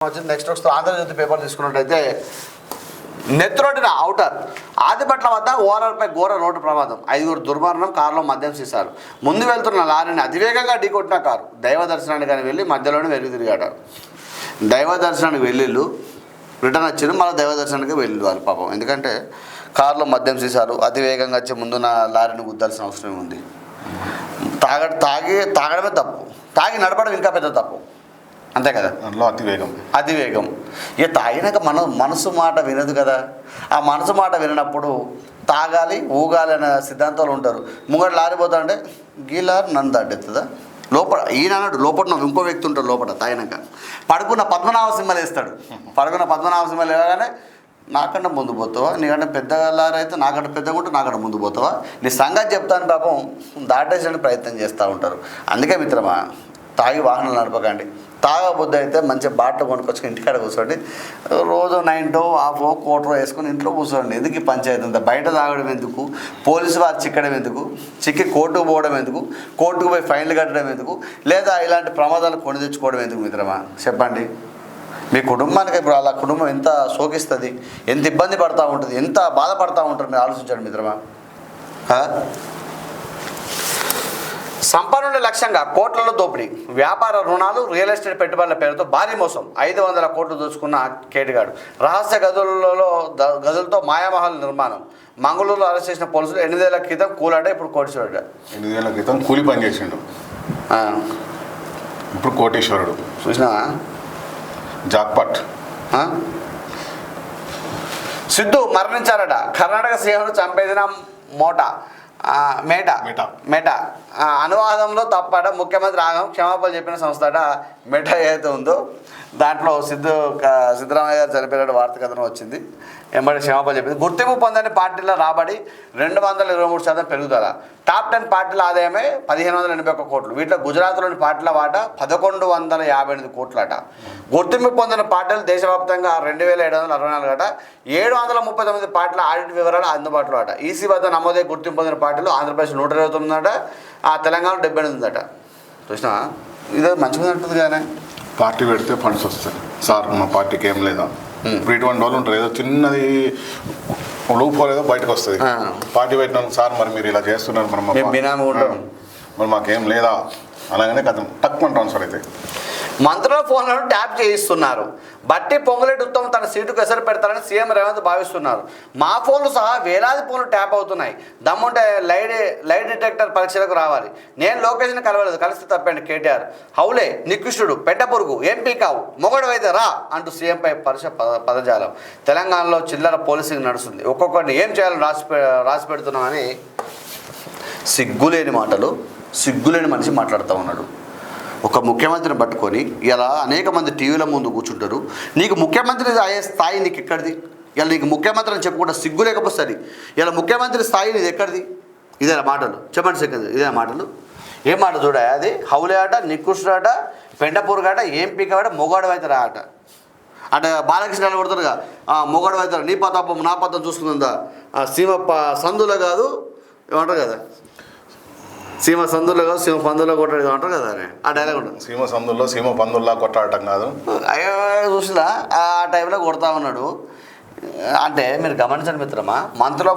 Next వస్తుంది Andhra Jyothi paper తీసుకున్నట్టయితే నెత్రోటిన outer Adibatla వద్ద ఓనర్పై ఘోర రోడ్డు ప్రమాదం, 5గురు దుర్మరణం, కారులో మద్యం సీసాలు. ముందు వెళ్తున్న లారీని అతివేగంగా ఢీకొట్టిన కారు. దైవ దర్శనానికి కానీ వెళ్ళి మధ్యలోనే వెలుగు తిరిగాడు. దైవ దర్శనానికి వెళ్ళిళ్ళు రిటర్న్ వచ్చిండు, మళ్ళీ దైవ దర్శనానికి వెళ్ళిళ్ళు వాళ్ళు పాపం. ఎందుకంటే కారులో మద్యం సీసాలు అతివేగంగా వచ్చి ముందున్న లారీని గుద్దాల్సిన అవసరం ఉంది. తాగడమే తప్పు, తాగి నడపడం ఇంకా పెద్ద తప్పు, అంతే కదా. అందులో అతివేగం ఇక తాగినాక మనసు మాట వినదు కదా. ఆ మనసు మాట వినప్పుడు తాగాలి ఊగాలి అనే సిద్ధాంతాలు ఉంటారు. ముంగడు లారిపోతా అంటే గీలారు నన్ను దాటెత్తుందా లోపల ఈయనన్నాడు. లోపల ఇంకో వ్యక్తి ఉంటాడు లోపల. తాగినాక పడుకున్న పద్మనాభ సింహలు వేస్తాడు. పడుకున్న పద్మనాభ సింహలు వేయగానే నాకంటే ముందు పోతావా, నీకంటే పెద్దగా లారైతే నాకంటే పెద్దగా ఉంటే నాకంటే ముందు పోతావా, నీ సంగతి చెప్తాను పాపం దాటేసడానికి ప్రయత్నం చేస్తూ ఉంటారు. అందుకే మిత్రమా, తాగి వాహనాలు నడపకండి. తాగబుద్ధి అయితే మంచిగా బాటలు కొనుక్కొచ్చుకొని ఇంటికాడ కూర్చోండి. రోజు 9 హాఫ్ కోటరో వేసుకొని ఇంట్లో కూర్చోండి. ఎందుకు ఈ పంచాయతీ అంతా? బయట తాగడం ఎందుకు? పోలీసు వారు చిక్కడం ఎందుకు? చిక్కి కోర్టుకు పోవడం ఎందుకు? కోర్టుకు పోయి ఫైన్లు కట్టడం ఎందుకు? లేదా ఇలాంటి ప్రమాదాలు కొని తెచ్చుకోవడం ఎందుకు మిత్రమా? చెప్పండి. మీ కుటుంబానికి ఇప్పుడు అలా కుటుంబం ఎంత శోకిస్తుంది, ఎంత ఇబ్బంది పడుతూ ఉంటుంది, ఎంత బాధపడుతూ ఉంటారు మీరు ఆలోచించండి మిత్రమా. సంపన్నుల లక్ష్యంగా కోట్లలో దోపిడీ, వ్యాపార రుణాలు, రియల్ ఎస్టేట్ పెట్టుబడుల పేరుతో భారీ మోసం, 500 కోట్లు దోచుకున్న కేటుగాడు. రహస్య గదులతో మాయామహల్ నిర్మాణం. మంగళూరులో అరెస్ట్ చేసిన పోలీసులు 8 ఏళ్ల క్రితం కూలాట, ఇప్పుడు కోటీశ్వరుడు. 8 ఏళ్ల క్రితం కూలి పని చేసిండు, ఇప్పుడు కోటీశ్వరుడు. చూసినావా? జాక్పాట్. సిద్ధు మరణించారట. కర్ణాటక సీఎంను చంపేదిన మెటా అనువాదంలో తప్పట. ముఖ్యమంత్రి ఆగం క్షమాపణలు చెప్పిన సంస్థ అట మెటా ఏదైతే ఉందో దాంట్లో సిద్ధరామయ్య గారు చనిపోయిన వార్త కథనం వచ్చింది. ఎంబడి క్షమాపణలు చెప్పింది. గుర్తింపు పొందని పార్టీల రాబడి 223% పెరుగుదల. టాప్ 10 పార్టీల ఆదాయమే 1581 కోట్లు. వీటిలో గుజరాత్లోని పార్టీల వాటా 1158 కోట్లట. గుర్తింపు పొందిన పార్టీలు దేశవ్యాప్తంగా 2764 అట. 739 పార్టీల ఆడిట్ వివరాలు అందుబాటులో అట. ఈసీ వద్ద నమోదే గుర్తింపు పొందిన పార్టీలు ఆంధ్రప్రదేశ్ 129 అట, తెలంగాణ 78 అట. చూసినా ఇదే మంచిగా ఉంటుంది కానీ. పార్టీ పెడితే ఫండ్స్ వస్తాయి సార్, మా పార్టీకి ఏం లేదా ఇప్పుడు ఇటువంటి వాళ్ళు ఉంటారు. ఏదో చిన్నది లోపలేదో బయటకు వస్తుంది. పార్టీ పెట్టినాను సార్, మరి మీరు ఇలా చేస్తున్నారు, మరి మాకేం లేదా అలాగనే కథ తక్కువ ట్రాన్స్ఫర్ అయితే. మంత్రుల ఫోన్లను ట్యాప్ చేయిస్తున్నారు. బట్టి పొంగులేటి ఉత్తమ్ తన సీటుకు ఎసరు పెడతారని సీఎం రేవంత్ భావిస్తున్నారు. మా ఫోన్లు సహా వేలాది ఫోన్లు ట్యాప్ అవుతున్నాయి. దమ్ముంటే లైట్ డిటెక్టర్ పరీక్షలకు రావాలి. నేను లొకేషన్ కలవలేదు, కలిసి తప్పండి కేటీఆర్. హౌలే నికృష్టుడు, పెద్ద పొరుగు, ఎంపీ కావు, మొగడు అయితే రా అంటూ సీఎంపై పరుష పదజాలం. తెలంగాణలో చిల్లర పోలీసింగ్ నడుస్తుంది. ఒక్కొక్కరిని ఏం చేయాలని రాసి పెడుతున్నామని సిగ్గులేని మాటలు, సిగ్గులేని మనిషి మాట్లాడుతూ ఉన్నాడు. ఒక ముఖ్యమంత్రిని పట్టుకొని ఇలా అనేక మంది టీవీల ముందు కూర్చుంటారు. నీకు ముఖ్యమంత్రి అయ్యే స్థాయి నీకు ఎక్కడిది? ఇలా నీకు ముఖ్యమంత్రి అని చెప్పుకుంటా సిగ్గు లేకపోతుంది. ఇలా ముఖ్యమంత్రి స్థాయి నీది ఎక్కడిది? ఇదే మాటలు చెప్పండి. సెకండ్ ఇదే మాటలు ఏం మాట చూడ? అది హౌలే ఆట, నికృష్టుడు ఆట, పెంటపూరుగాట, ఎంపీ కాట, మొగాడు అవుతారా ఆట. అంటే బాలకృష్ణ కొడతారుగా మొగాడు అవుతారు. నీ పతాపం నా పతం చూసుకుందా, సీమ సందులో కాదు ఏమంటారు కదా, సీమ సందులో కాదు సీమ పందుల్లో కొట్టాడు అంటారు కదా అని ఆ డైలాగ్ ఉంటుంది. సీమ సందుల్లో సీమ పందుల్లా కొట్టాడటం కాదు. అయ్యో చూసినా ఆ టైంలో కొడతా ఉన్నాడు. అంటే మీరు గమనించండి మిత్రమా, మంత్రిలో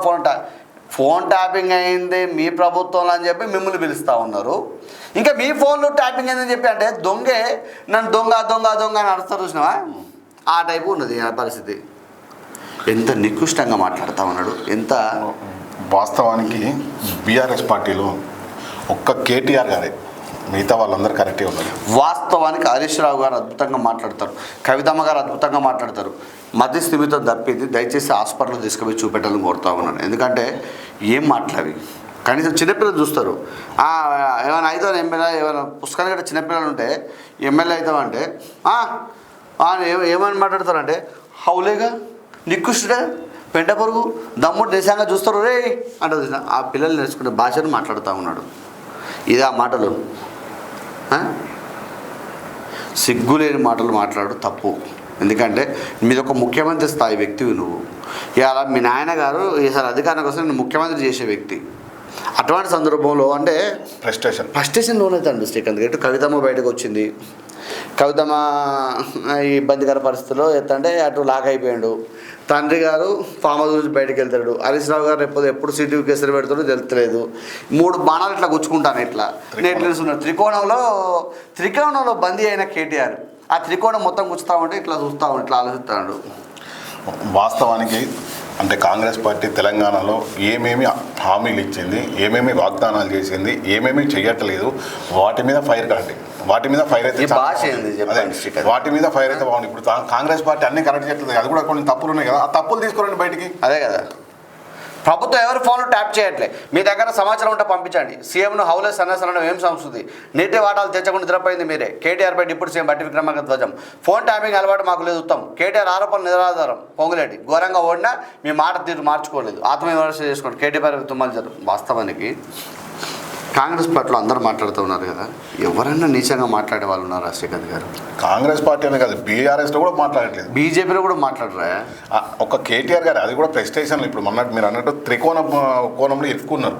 ఫోన్ ట్యాపింగ్ అయింది మీ ప్రభుత్వంలో అని చెప్పి మిమ్మల్ని పిలుస్తూ ఉన్నారు. ఇంకా మీ ఫోన్లో ట్యాపింగ్ అయిందని చెప్పి అంటే దొంగే నన్ను దొంగ దొంగ దొంగ అని అడుస్తారు. చూసినావా? ఆ టైపు ఉన్నది ఆ పరిస్థితి. ఎంత నికృష్టంగా మాట్లాడుతూ ఉన్నాడు. ఎంత వాస్తవానికి బీఆర్ఎస్ పార్టీలో ఒక్క కేటీఆర్ గారే, మిగతా వాళ్ళందరూ కరెక్టే ఉన్నారు. వాస్తవానికి హరీష్ రావు గారు అద్భుతంగా మాట్లాడతారు, కవితమ్మ గారు అద్భుతంగా మాట్లాడతారు. మధ్య స్థిమితం తప్పింది. దయచేసి హాస్పిటల్ తీసుకుపోయి చూపెట్టాలని కోరుతా ఉన్నాను. ఎందుకంటే ఏం మాట్లాడి కనీసం చిన్నపిల్లలు చూస్తారు. ఏమైనా అవుతావు ఎమ్మెల్యే, ఏమైనా పుస్తకాలు గట్రా చిన్నపిల్లలు ఉంటే ఎమ్మెల్యే అవుతామంటే ఏమని మాట్లాడతారంటే హౌలేగా, నికృష్టుడే, పెంట పొరుగు, దమ్ముడు దేశంగా చూస్తారు రే అంటారు. ఆ పిల్లలు నేర్చుకునే భాషను మాట్లాడుతూ ఉన్నాడు. ఇదే ఆ మాటలు సిగ్గులేని మాటలు మాట్లాడు తప్పు. ఎందుకంటే మీద ఒక ముఖ్యమంత్రి స్థాయి వ్యక్తివి నువ్వు. ఇవాళ మీ నాయనగారు ఈసారి అధికారం కోసం నేను ముఖ్యమంత్రి చేసే వ్యక్తి. అటువంటి సందర్భంలో అంటే ఫ్రస్ట్రేషన్ లోనైతే అండి శ్రీకాంత్. ఇటు కవితమ్మ బయటకు వచ్చింది, కవితమ్మ ఈ ఇబ్బందికర పరిస్థితుల్లో ఎత్తంటే అటు లాక్ అయిపోయాడు. తండ్రి గారు ఫామ్ హౌస్ నుంచి బయటకు వెళ్తాడు. హరీష్ రావు గారు ఎప్పుడు సీటు కేసులు పెడతాడో తెలుస్తలేదు. 3 బాణాలు ఇట్లా గుచ్చుకుంటాను ఇట్లా నెట్లేస్తున్నారు. త్రికోణంలో బందీ అయిన కేటీఆర్ ఆ త్రికోణం మొత్తం గుచ్చుతా ఉంటే ఇట్లా చూస్తూ ఉంటే ఇట్లా ఆలోచిస్తాడు. వాస్తవానికి అంటే కాంగ్రెస్ పార్టీ తెలంగాణలో ఏమేమి హామీలు ఇచ్చింది, ఏమేమి వాగ్దానాలు చేసింది, ఏమేమి చెయ్యట్లేదు, వాటి మీద ఫైర్ కండి. వాటి మీద ఫైర్ అయితే వాటి మీద ఫైర్ అయితే బాగుంది. ఇప్పుడు కాంగ్రెస్ పార్టీ అన్ని కరెక్ట్ చేయట్లేదు, అది కూడా కొన్ని తప్పులు ఉన్నాయి కదా, ఆ తప్పులు తీసుకురండి బయటికి. అదే కదా, ప్రభుత్వం ఎవరి ఫోన్లు ట్యాప్ చేయట్లే. మీ దగ్గర సమాచారం ఉంటే పంపించండి. సీఎంను హౌలెస్ సన్నసనడం ఏం సంస్కృతి? నీటి వాటాలు తెచ్చకుండా నిద్రపోయింది మీరే. కేటీఆర్పై డిప్యూటీ సీఎం బట్టి విక్రమార్క ధ్వజం. ఫోన్ ట్యాపింగ్ అలవాటు మాకు లేదు ఉత్తమ్. కేటీఆర్ ఆరోపణలు నిరాధారం. పొంగులేటి ఘోరంగా ఓడినా మీ మాట తీరు మార్చుకోలేదు. ఆత్మవిమర్శ చేసుకోండి. కేటీఆర్ తుమ్మలు జరు. వాస్తవానికి కాంగ్రెస్ పార్టీలో అందరూ మాట్లాడుతూ ఉన్నారు కదా, ఎవరైనా నీచంగా మాట్లాడే వాళ్ళు ఉన్నారు శ్రీకాంత్ గారు? కాంగ్రెస్ పార్టీ అనే కాదు, బీఆర్ఎస్లో కూడా మాట్లాడట్లేదు, బీజేపీలో కూడా మాట్లాడరా? ఒక కేటీఆర్ గారు అది కూడా ప్రెస్టేషన్లో ఇప్పుడు మీరు అన్నట్టు కోణంలో ఇరుక్కున్నారు.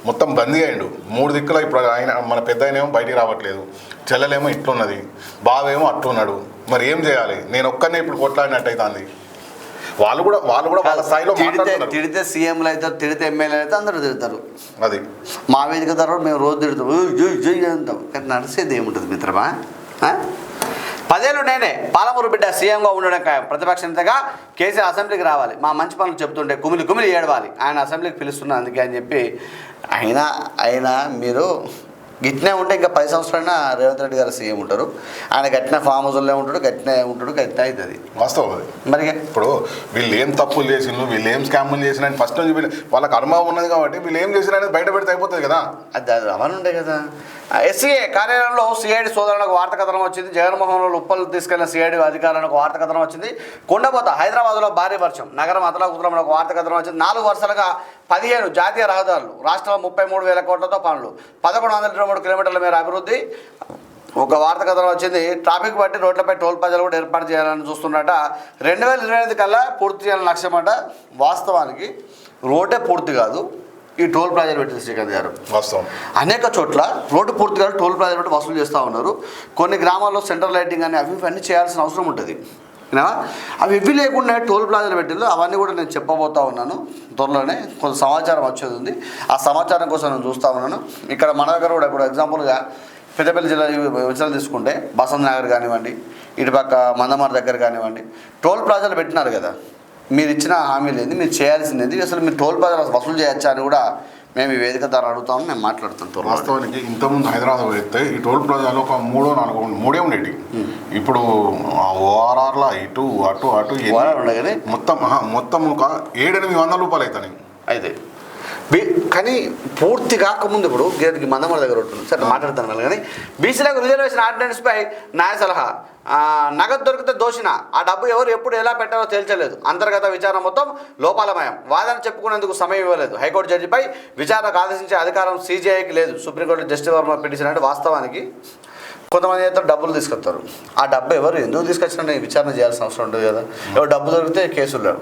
మొత్తం బందీ అయ్యిండు 3 దిక్కులో. ఇప్పుడు ఆయన మన పెద్ద ఆయనేమో బయటికి రావట్లేదు, చెల్లెలేమో ఇట్లున్నది, బావేమో అట్లున్నాడు. మరి ఏం చేయాలి? నేను ఒక్కనే ఇప్పుడు కొట్లాడినట్టు అవుతుంది. వాళ్ళు కూడా వాళ్ళ స్థాయిలో తిడితే సీఎంలు అవుతారు, తిడితే ఎమ్మెల్యేలు అయితే అందరూ తిడతారు. అది మా వేదిక తర్వాత మేము రోజు తిడతాం అంటాం. కానీ నడిచేది ఏముంటుంది మిత్రమా? 10 ఏళ్ళు నేనే పాలమూరు బిడ్డ సీఎంగా ఉండడం ఖాయం. ప్రతిపక్ష నేతగా కేసీఆర్ అసెంబ్లీకి రావాలి. మా మంచి పనులు చెప్తుంటే కుమిలి ఏడవాలి. ఆయన అసెంబ్లీకి పిలుస్తున్నా అందుకే అని చెప్పి అయినా మీరు గిట్నే ఉంటే ఇంకా 10 సంవత్సరాలైనా రేవంత్ రెడ్డి గారు సీఎం ఉంటారు. ఆయన గట్టిన ఫామ్ హౌస్లో ఉంటాడు, గట్టినే అవుతుంది. వాస్తవం అది. మరి ఇప్పుడు వీళ్ళు ఏం తప్పులు చేసిండ్రు, వీళ్ళు ఏం స్కామ్లు చేసిన ఫస్ట్ నుంచి వాళ్ళకి అనుభవం ఉన్నది కాబట్టి వీళ్ళు ఏం చేసిన అనేది బయట పెడితే అయిపోతుంది కదా. అది అవన్నీ ఉండే కదా. ఎస్సీఏ కార్యాలయంలో సిఐడి సోదరులకు వార్త కథనం వచ్చింది. జగన్మోహన్లో ఉప్పలు తీసుకెళ్లిన సిఐడి అధికారులకు వార్త కథనం వచ్చింది. కొండపోత హైదరాబాద్లో భారీ వర్షం. నగరం అతలాకుతలంలో వార్త కథనం వచ్చింది. 4 వరుసలుగా 15 జాతీయ రహదారులు. రాష్ట్రంలో 33,000 కోట్లతో పనులు. 1123 కిలోమీటర్ల మేర అభివృద్ధి. ఒక వార్త కథనం వచ్చింది. ట్రాఫిక్ బట్టి రోడ్లపై టోల్ ప్లాజాలు కూడా ఏర్పాటు చేయాలని చూస్తున్నట. 2025 కల్లా పూర్తి చేయాలని లక్ష్యం అంట. వాస్తవానికి రోడ్డే పూర్తి కాదు, ఈ టోల్ ప్లాజాలు పెట్టింది శ్రీకాంత్ గారు. వాస్తవం అనేక చోట్ల రోడ్డు పూర్తిగా టోల్ ప్లాజాలు పెట్టి వసూలు చేస్తూ ఉన్నారు. కొన్ని గ్రామాల్లో సెంట్రల్ లైటింగ్ అని అన్నీ చేయాల్సిన అవసరం ఉంటుంది. అవి ఇవి లేకుండా టోల్ ప్లాజాలు పెట్టిందో అవన్నీ కూడా నేను చెప్పబోతా ఉన్నాను. త్వరలోనే కొంత సమాచారం వచ్చేది ఉంది. ఆ సమాచారం కోసం నేను చూస్తూ ఉన్నాను. ఇక్కడ మన దగ్గర కూడా ఇప్పుడు ఎగ్జాంపుల్గా పెద్దపల్లి జిల్లా విషయాలు తీసుకుంటే బసంత్ నగర్ కానివ్వండి, ఇటుపక్క మందమార్ దగ్గర కానివ్వండి, టోల్ ప్లాజాలు పెట్టినారు కదా. మీరు ఇచ్చిన హామీలు ఏంది, మీరు చేయాల్సింది ఏంది, అసలు మీరు టోల్ ప్లాజాలు వసూలు చేయొచ్చా అని కూడా మేము ఈ వేదిక ద్వారా అడుగుతామని మేము మాట్లాడుతాం. వాస్తవానికి ఇంతకుముందు హైదరాబాద్ వెళ్తే ఈ టోల్ ప్లాజాలో ఒక 3-4 ఉండేవి. ఇప్పుడు ఓఆర్ఆర్లో ఇటు అటు ఉండగానే మొత్తం ఒక 700-800 రూపాయలు అవుతాయి. అయితే కానీ పూర్తి కాకముందు ఇప్పుడు దీనికి మందమర దగ్గర ఉంటుంది సార్ మాట్లాడుతాను కానీ బీసీలకు రిజర్వేషన్ ఆర్డినెన్స్పై న్యాయ సలహా. నగదు దొరికితే దోషిన ఆ డబ్బు ఎవరు ఎప్పుడు ఎలా పెట్టారో తేల్చలేదు. అంతర్గత విచారణ మొత్తం లోపాలమయం. వాదన చెప్పుకునేందుకు సమయం ఇవ్వలేదు. హైకోర్టు జడ్జిపై విచారణకు ఆదేశించే అధికారం సీజీఐకి లేదు. సుప్రీంకోర్టు జస్టిస్ వర్మ పిటిషన్ అంటే వాస్తవానికి కొంతమంది అయితే డబ్బులు తీసుకొస్తారు. ఆ డబ్బు ఎవరు ఎందుకు తీసుకొచ్చినా విచారణ చేయాల్సిన అవసరం ఉంటుంది కదా. ఎవరు డబ్బు దొరికితే కేసులు లేవు.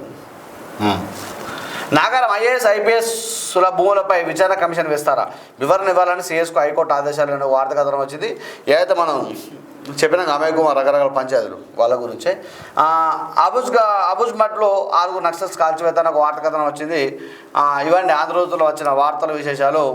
నాగారం ఐఏఎస్ ఐపీఎస్ల భూములపై విచారణ కమిషన్ వేస్తారా? వివరణ ఇవ్వాలని సీఎస్కు హైకోర్టు ఆదేశాలు వార్త కథనం వచ్చింది. ఏదైతే మనం చెప్పిన అమయ్ కుమార్ రకరకాల పంచాయతీలు వాళ్ళ గురించే. అబుజ్మట్లో 6 నక్సల్స్ కాల్చివేత ఒక వార్త కథనం వచ్చింది. ఇవన్నీ ఆంధ్రజ్యోతిలో వచ్చిన వార్తల విశేషాలు.